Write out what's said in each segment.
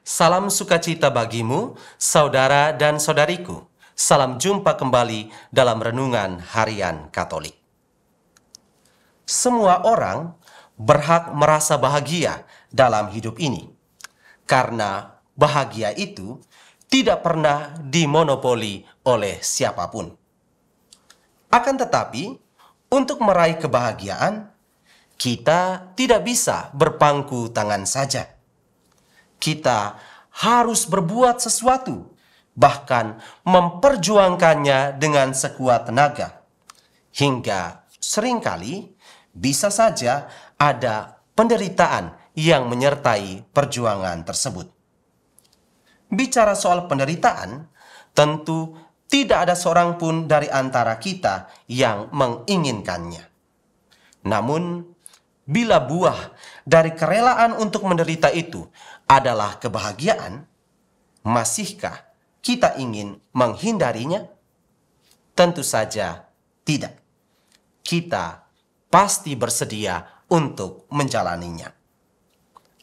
Salam sukacita bagimu, saudara dan saudariku. Salam jumpa kembali dalam Renungan Harian Katolik. Semua orang berhak merasa bahagia dalam hidup ini, karena bahagia itu tidak pernah dimonopoli oleh siapapun. Akan tetapi, untuk meraih kebahagiaan, kita tidak bisa berpangku tangan saja. Kita harus berbuat sesuatu, bahkan memperjuangkannya dengan sekuat tenaga. Hingga seringkali bisa saja ada penderitaan yang menyertai perjuangan tersebut. Bicara soal penderitaan, tentu tidak ada seorang pun dari antara kita yang menginginkannya. Namun, bila buah dari kerelaan untuk menderita itu adalah kebahagiaan, masihkah kita ingin menghindarinya? Tentu saja tidak. Kita pasti bersedia untuk menjalaninya.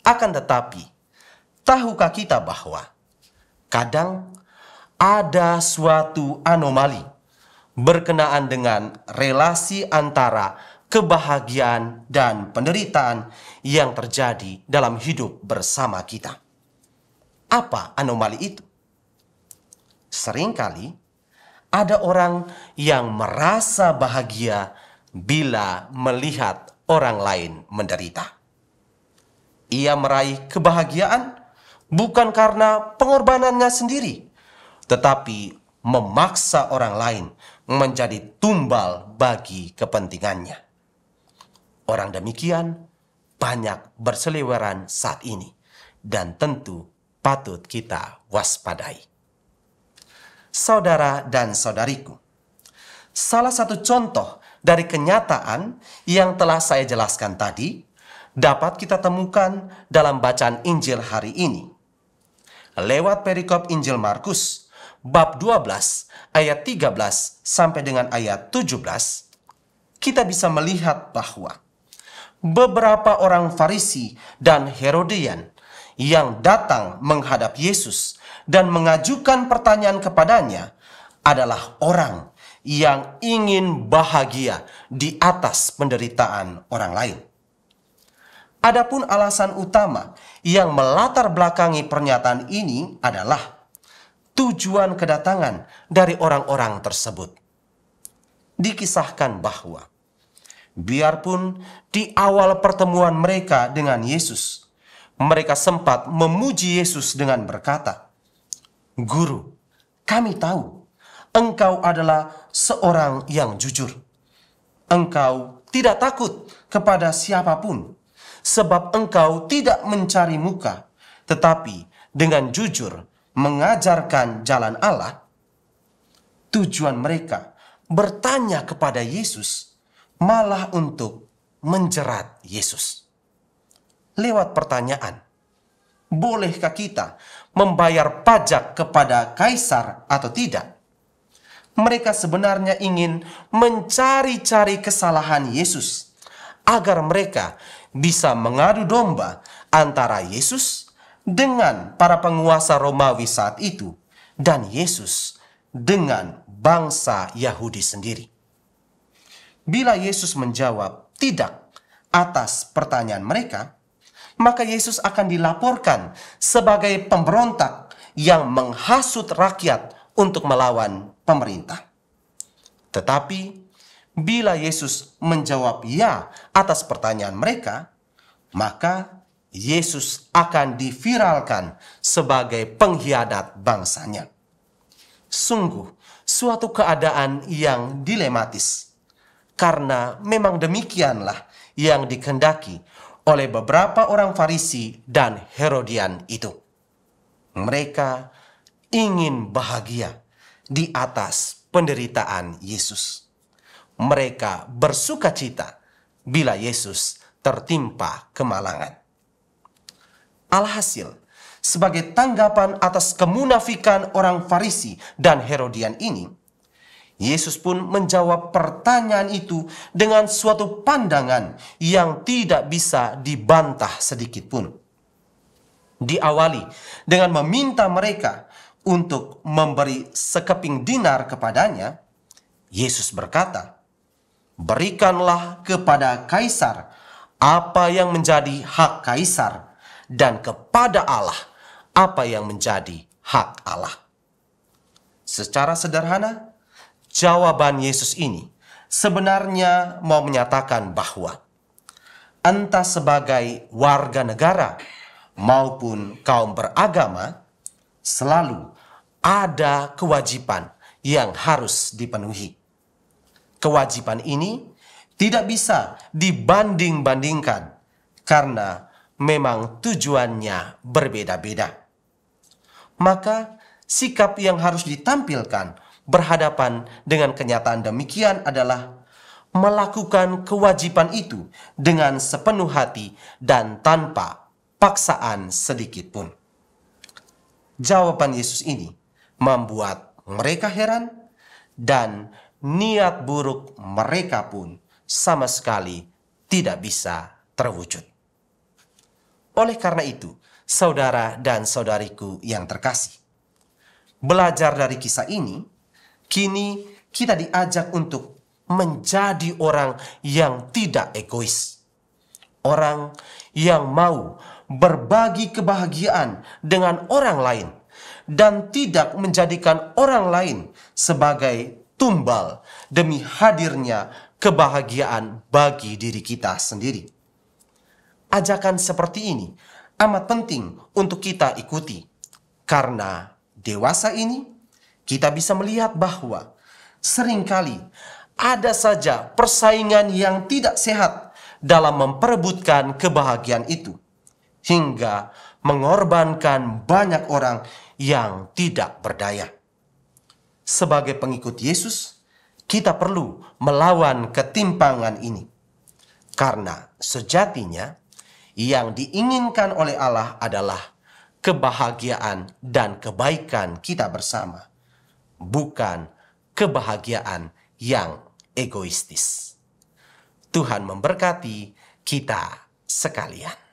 Akan tetapi, tahukah kita bahwa kadang ada suatu anomali berkenaan dengan relasi antara kebahagiaan dan penderitaan yang terjadi dalam hidup bersama kita. Apa anomali itu? Seringkali ada orang yang merasa bahagia bila melihat orang lain menderita. Ia meraih kebahagiaan bukan karena pengorbanannya sendiri, tetapi memaksa orang lain menjadi tumbal bagi kepentingannya. Orang demikian banyak berseliweran saat ini dan tentu patut kita waspadai. Saudara dan saudariku, salah satu contoh dari kenyataan yang telah saya jelaskan tadi dapat kita temukan dalam bacaan Injil hari ini. Lewat perikop Injil Markus bab 12 ayat 13 sampai dengan ayat 17, kita bisa melihat bahwa beberapa orang Farisi dan Herodian yang datang menghadap Yesus dan mengajukan pertanyaan kepadanya adalah orang yang ingin bahagia di atas penderitaan orang lain. Adapun alasan utama yang melatar belakangi pernyataan ini adalah tujuan kedatangan dari orang-orang tersebut. Dikisahkan bahwa biarpun di awal pertemuan mereka dengan Yesus, mereka sempat memuji Yesus dengan berkata, "Guru, kami tahu Engkau adalah seorang yang jujur. Engkau tidak takut kepada siapapun, sebab Engkau tidak mencari muka, tetapi dengan jujur mengajarkan jalan Allah." Tujuan mereka bertanya kepada Yesus malah untuk menjerat Yesus. Lewat pertanyaan, bolehkah kita membayar pajak kepada kaisar atau tidak? Mereka sebenarnya ingin mencari-cari kesalahan Yesus agar mereka bisa mengadu domba antara Yesus dengan para penguasa Romawi saat itu dan Yesus dengan bangsa Yahudi sendiri. Bila Yesus menjawab tidak atas pertanyaan mereka, maka Yesus akan dilaporkan sebagai pemberontak yang menghasut rakyat untuk melawan pemerintah. Tetapi bila Yesus menjawab ya atas pertanyaan mereka, maka Yesus akan diviralkan sebagai pengkhianat bangsanya. Sungguh suatu keadaan yang dilematis. Karena memang demikianlah yang dikehendaki oleh beberapa orang Farisi dan Herodian itu. Mereka ingin bahagia di atas penderitaan Yesus. Mereka bersukacita bila Yesus tertimpa kemalangan. Alhasil, sebagai tanggapan atas kemunafikan orang Farisi dan Herodian ini, Yesus pun menjawab pertanyaan itu dengan suatu pandangan yang tidak bisa dibantah sedikit pun. Diawali dengan meminta mereka untuk memberi sekeping dinar kepadanya, Yesus berkata, "Berikanlah kepada Kaisar apa yang menjadi hak Kaisar, dan kepada Allah apa yang menjadi hak Allah." Secara sederhana, jawaban Yesus ini sebenarnya mau menyatakan bahwa entah sebagai warga negara maupun kaum beragama, selalu ada kewajiban yang harus dipenuhi. Kewajiban ini tidak bisa dibanding-bandingkan karena memang tujuannya berbeda-beda. Maka sikap yang harus ditampilkan berhadapan dengan kenyataan demikian adalah melakukan kewajiban itu dengan sepenuh hati dan tanpa paksaan sedikit pun. Jawaban Yesus ini membuat mereka heran, dan niat buruk mereka pun sama sekali tidak bisa terwujud. Oleh karena itu, saudara dan saudariku yang terkasih, belajar dari kisah ini, kini kita diajak untuk menjadi orang yang tidak egois. Orang yang mau berbagi kebahagiaan dengan orang lain dan tidak menjadikan orang lain sebagai tumbal demi hadirnya kebahagiaan bagi diri kita sendiri. Ajakan seperti ini amat penting untuk kita ikuti, karena dewasa ini kita bisa melihat bahwa seringkali ada saja persaingan yang tidak sehat dalam memperebutkan kebahagiaan itu, hingga mengorbankan banyak orang yang tidak berdaya. Sebagai pengikut Yesus, kita perlu melawan ketimpangan ini, karena sejatinya yang diinginkan oleh Allah adalah kebahagiaan dan kebaikan kita bersama, bukan kebahagiaan yang egoistis. Tuhan memberkati kita sekalian.